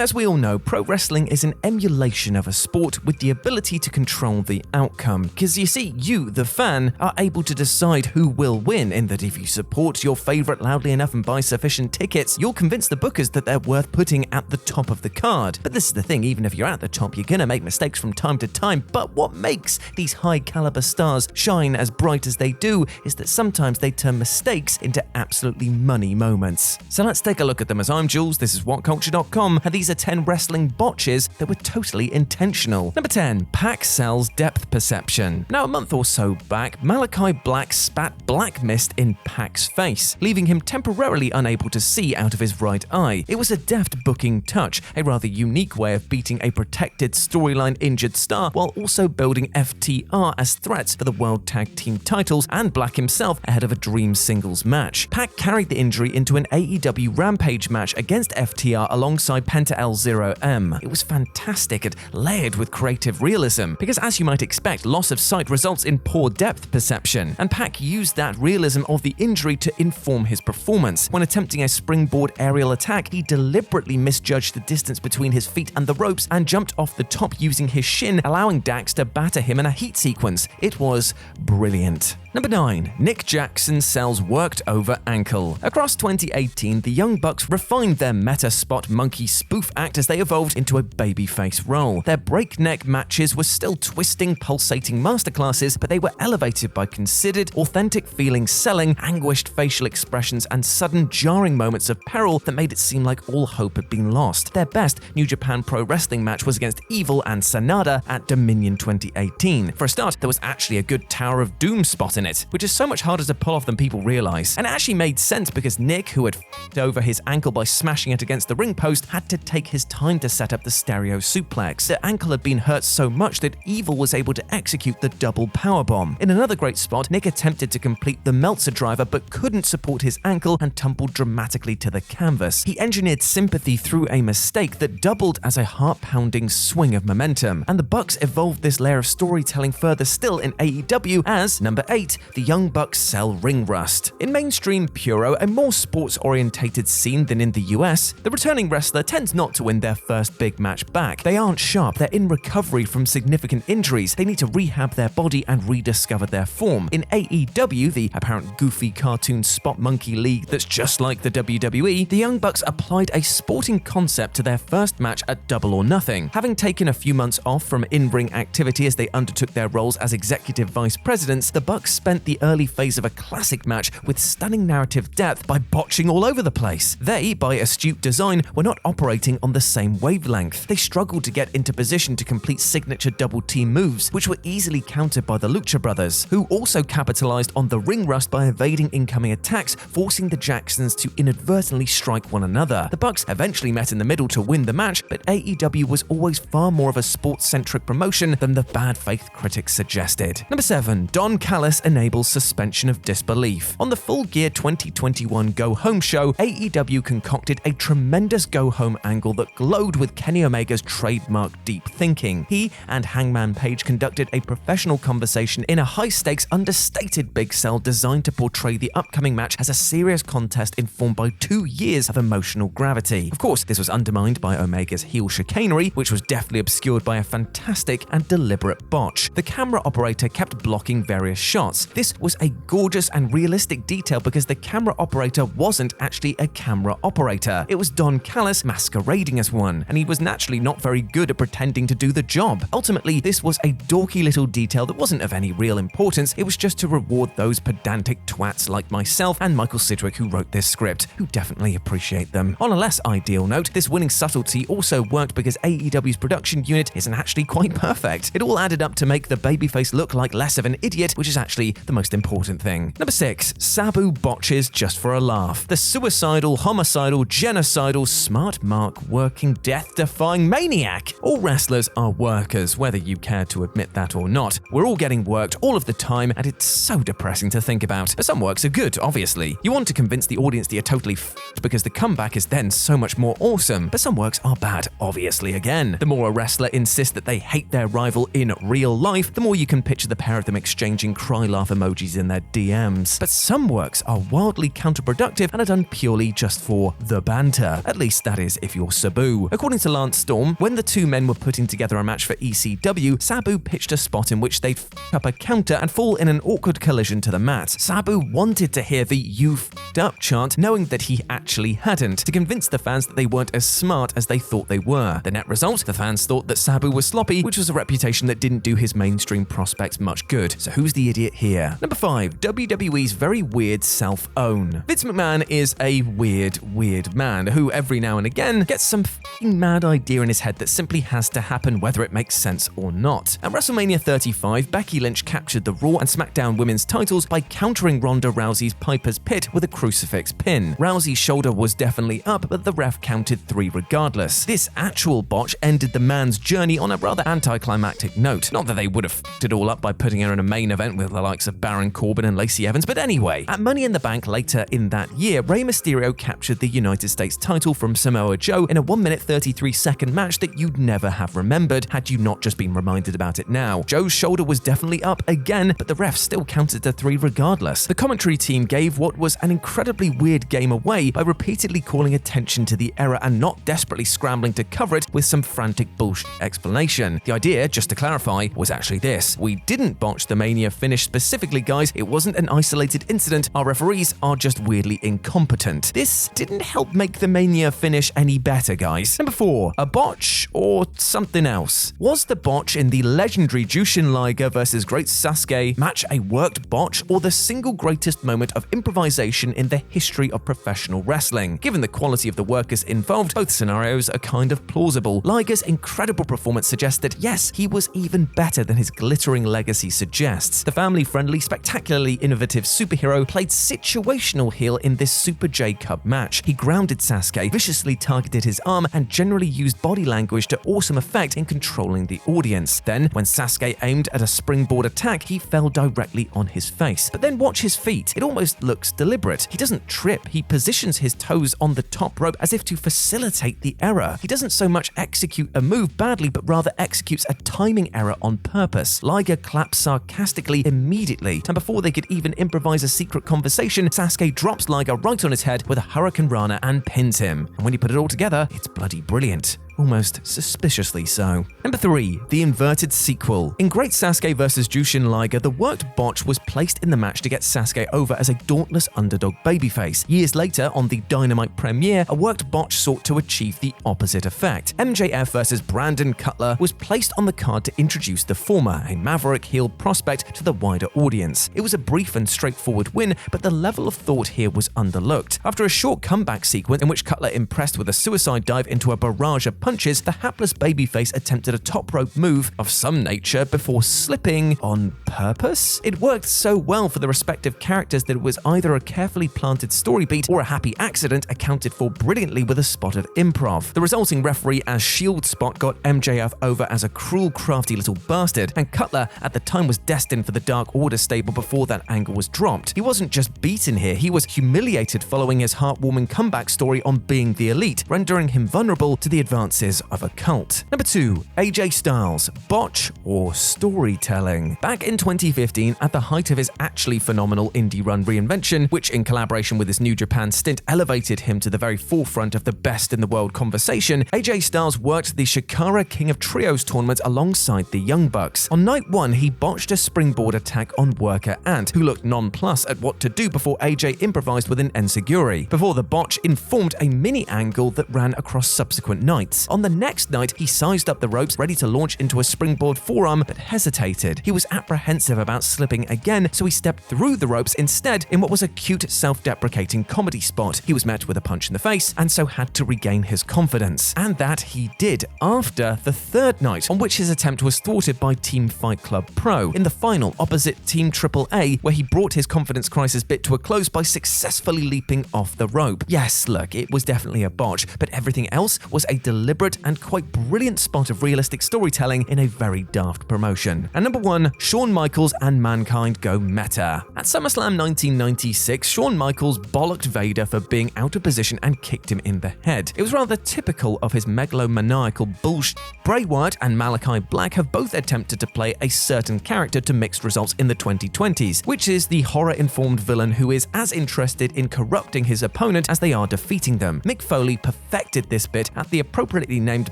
As we all know, pro wrestling is an emulation of a sport with the ability to control the outcome, because you see, you, the fan, are able to decide who will win, in that if you support your favourite loudly enough and buy sufficient tickets, you'll convince the bookers that they're worth putting at the top of the card. But this is the thing, even if you're at the top, you're gonna make mistakes from time to time, but what makes these high caliber stars shine as bright as they do is that sometimes they turn mistakes into absolutely money moments. So let's take a look at them. As I'm Jules, this is WhatCulture.com, and these are 10 wrestling botches that were totally intentional. Number 10. Paxels depth perception. Now, a month or so back, Malachi Black spat black mist in Pac's face, leaving him temporarily unable to see out of his right eye. It was a deft booking touch, a rather unique way of beating a protected storyline injured star while also building FTR as threats for the World Tag Team titles and Black himself ahead of a dream singles match. Pac carried the injury into an AEW Rampage match against FTR alongside Penta L0M. It was fantastic and layered with creative realism, because as you might expect, loss of sight results in poor depth perception, and Pac used that realism of the injury to inform his performance. When attempting a springboard aerial attack, he deliberately misjudged the distance between his feet and the ropes and jumped off the top using his shin, allowing Dax to batter him in a heat sequence. It was brilliant. Number 9. Nick Jackson sells worked over ankle. Across 2018, the Young Bucks refined their meta spot monkey spoof act as they evolved into a babyface role. Their breakneck matches were still twisting, pulsating masterclasses, but they were elevated by considered, authentic feeling selling, anguished facial expressions, and sudden jarring moments of peril that made it seem like all hope had been lost. Their best New Japan Pro Wrestling match was against Evil and Sanada at Dominion 2018. For a start, there was actually a good Tower of Doom spot in it, which is so much harder to pull off than people realize. And it actually made sense because Nick, who had f***ed over his ankle by smashing it against the ring post, had to take his time to set up the stereo suplex. The ankle had been hurt so much that Evil was able to execute the double powerbomb. In another great spot, Nick attempted to complete the Meltzer driver but couldn't support his ankle and tumbled dramatically to the canvas. He engineered sympathy through a mistake that doubled as a heart-pounding swing of momentum. And the Bucks evolved this layer of storytelling further still in AEW as, number 8, the Young Bucks sell ring rust. In mainstream Puro, a more sports-orientated scene than in the US, the returning wrestler tends not to win their first big match back. They aren't sharp, they're in recovery from significant injuries, they need to rehab their body and rediscover their form. In AEW, the apparent goofy cartoon spot monkey league that's just like the WWE, the Young Bucks applied a sporting concept to their first match at Double or Nothing. Having taken a few months off from in-ring activity as they undertook their roles as executive vice presidents, the Bucks spent the early phase of a classic match with stunning narrative depth by botching all over the place. They, by astute design, were not operating on the same wavelength. They struggled to get into position to complete signature double team moves, which were easily countered by the Lucha Brothers, who also capitalized on the ring rust by evading incoming attacks, forcing the Jacksons to inadvertently strike one another. The Bucks eventually met in the middle to win the match, but AEW was always far more of a sports-centric promotion than the bad faith critics suggested. Number 7. Don Kallus enables suspension of disbelief. On the Full Gear 2021 Go Home show, AEW concocted a tremendous go home angle that glowed with Kenny Omega's trademark deep thinking. He and Hangman Page conducted a professional conversation in a high-stakes, understated big sell designed to portray the upcoming match as a serious contest informed by 2 years of emotional gravity. Of course, this was undermined by Omega's heel chicanery, which was deftly obscured by a fantastic and deliberate botch. The camera operator kept blocking various shots. This was a gorgeous and realistic detail because the camera operator wasn't actually a camera operator. It was Don Kallus masquerading as one, and he was naturally not very good at pretending to do the job. Ultimately, this was a dorky little detail that wasn't of any real importance. It was just to reward those pedantic twats like myself and Michael Sidgwick who wrote this script, who definitely appreciate them. On a less ideal note, this winning subtlety also worked because AEW's production unit isn't actually quite perfect. It all added up to make the babyface look like less of an idiot, which is actually the most important thing. Number 6. Sabu botches just for a laugh. The suicidal, homicidal, genocidal, smart mark working, death-defying maniac. All wrestlers are workers, whether you care to admit that or not. We're all getting worked all of the time, and it's so depressing to think about. But some works are good, obviously. You want to convince the audience that you're totally f***ed because the comeback is then so much more awesome. But some works are bad, obviously again. The more a wrestler insists that they hate their rival in real life, the more you can picture the pair of them exchanging cry-laugh emojis in their DMs. But some works are wildly counterproductive and are done purely just for the banter. At least that is if you're or Sabu. According to Lance Storm, when the two men were putting together a match for ECW, Sabu pitched a spot in which they'd f**k up a counter and fall in an awkward collision to the mat. Sabu wanted to hear the "you f***ed up" chant, knowing that he actually hadn't, to convince the fans that they weren't as smart as they thought they were. The net result? The fans thought that Sabu was sloppy, which was a reputation that didn't do his mainstream prospects much good. So who's the idiot here? Number 5. WWE's very weird self-own. Vince McMahon is a weird man who every now and again gets some f***ing mad idea in his head that simply has to happen whether it makes sense or not. At WrestleMania 35, Becky Lynch captured the Raw and SmackDown women's titles by countering Ronda Rousey's Piper's Pit with a crucifix pin. Rousey's shoulder was definitely up, but the ref counted 3 regardless. This actual botch ended the man's journey on a rather anticlimactic note. Not that they would have f***ed it all up by putting her in a main event with the likes of Baron Corbin and Lacey Evans, but anyway. At Money in the Bank later in that year, Rey Mysterio captured the United States title from Samoa Joe in a 1-minute 33-second match that you'd never have remembered had you not just been reminded about it now. Joe's shoulder was definitely up again, but the ref still counted to 3 regardless. The commentary team gave what was an incredibly weird game away by repeatedly calling attention to the error and not desperately scrambling to cover it with some frantic bullshit explanation. The idea, just to clarify, was actually this: we didn't botch the Mania finish specifically, guys. It wasn't an isolated incident. Our referees are just weirdly incompetent. This didn't help make the Mania finish any better, guys. Number 4. A botch or something else. Was the botch in the legendary Jushin Liger vs. Great Sasuke match a worked botch or the single greatest moment of improvisation in the history of professional wrestling? Given the quality of the workers involved, both scenarios are kind of plausible. Liger's incredible performance suggests that yes, he was even better than his glittering legacy suggests. The family-friendly, spectacularly innovative superhero played situational heel in this Super J Cup match. He grounded Sasuke, viciously targeted his arm, and generally used body language to awesome effect in controlling the audience. Then, when Sasuke aimed at a springboard attack, he fell directly on his face. But then watch his feet. It almost looks deliberate. He doesn't trip. He positions his toes on the top rope as if to facilitate the error. He doesn't so much execute a move badly, but rather executes a timing error on purpose. Liger claps sarcastically immediately, and before they could even improvise a secret conversation, Sasuke drops Liger right on his head with a Hurricane Rana and pins him. And when you put it all together, it's bloody brilliant. Almost suspiciously so. Number 3. The inverted sequel. In Great Sasuke vs. Jushin Liger, the worked botch was placed in the match to get Sasuke over as a dauntless underdog babyface. Years later, on the Dynamite premiere, a worked botch sought to achieve the opposite effect. MJF vs. Brandon Cutler was placed on the card to introduce the former, a maverick heel prospect, to the wider audience. It was a brief and straightforward win, but the level of thought here was underlooked. After a short comeback sequence in which Cutler impressed with a suicide dive into a barrage of punches, the hapless babyface attempted a top rope move of some nature before slipping on purpose. It worked so well for the respective characters that it was either a carefully planted story beat or a happy accident accounted for brilliantly with a spot of improv. The resulting referee as Shield spot got MJF over as a cruel, crafty little bastard, and Cutler at the time was destined for the Dark Order stable before that angle was dropped. He wasn't just beaten here, he was humiliated following his heartwarming comeback story on being the elite, rendering him vulnerable to the advances of a cult. Number 2. AJ Styles. Botch or storytelling. Back in 2015, at the height of his actually phenomenal indie run reinvention, which in collaboration with his New Japan stint elevated him to the very forefront of the best in the world conversation, AJ Styles worked the Shikara King of Trios tournament alongside the Young Bucks. On night 1, he botched a springboard attack on worker Ant, who looked nonplussed at what to do before AJ improvised with an enziguri. Before the botch informed a mini angle that ran across subsequent nights. On the next night, he sized up the ropes, ready to launch into a springboard forearm, but hesitated. He was apprehensive about slipping again, so he stepped through the ropes instead in what was a cute, self-deprecating comedy spot. He was met with a punch in the face, and so had to regain his confidence. And that he did after the third night, on which his attempt was thwarted by Team Fight Club Pro, in the final opposite Team AAA, where he brought his confidence crisis bit to a close by successfully leaping off the rope. Yes, look, it was definitely a botch, but everything else was a deliberate deliberate and quite brilliant spot of realistic storytelling in a very daft promotion. And number 1, Shawn Michaels and Mankind go meta. At SummerSlam 1996, Shawn Michaels bollocked Vader for being out of position and kicked him in the head. It was rather typical of his megalomaniacal bullshit. Bray Wyatt and Malachi Black have both attempted to play a certain character to mixed results in the 2020s, which is the horror-informed villain who is as interested in corrupting his opponent as they are defeating them. Mick Foley perfected this bit at the appropriately named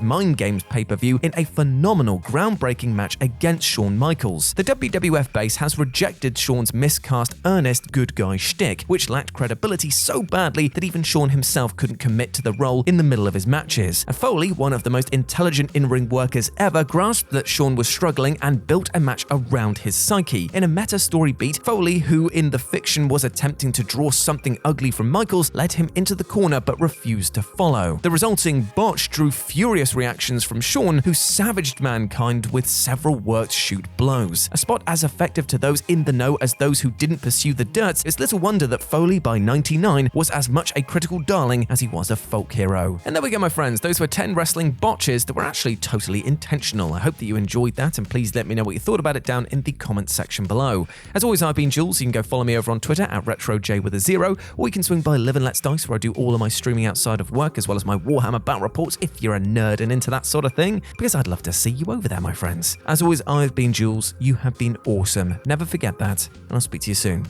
Mind Games pay-per-view in a phenomenal, groundbreaking match against Shawn Michaels. The WWF base has rejected Shawn's miscast, earnest good guy shtick, which lacked credibility so badly that even Shawn himself couldn't commit to the role in the middle of his matches. And Foley, one of the most intelligent in-ring workers ever, grasped that Shawn was struggling and built a match around his psyche. In a meta-story beat, Foley, who in the fiction was attempting to draw something ugly from Michaels, led him into the corner but refused to follow. The resulting botch drew furious reactions from Shawn, who savaged Mankind with several worked shoot blows. A spot as effective to those in the know as those who didn't pursue the dirt, it's little wonder that Foley by 99 was as much a critical darling as he was a folk hero. And there we go, my friends, those were 10 wrestling botches that were actually totally intentional. I hope that you enjoyed that, and please let me know what you thought about it down in the comments section below. As always, I've been Jules. You can go follow me over on Twitter at RetroJ0, or you can swing by Live and Let's Dice, where I do all of my streaming outside of work, as well as my Warhammer battle reports if you're a nerd and into that sort of thing, because I'd love to see you over there, my friends. As always, I've been Jules. You have been awesome. Never forget that, and I'll speak to you soon.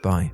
Bye.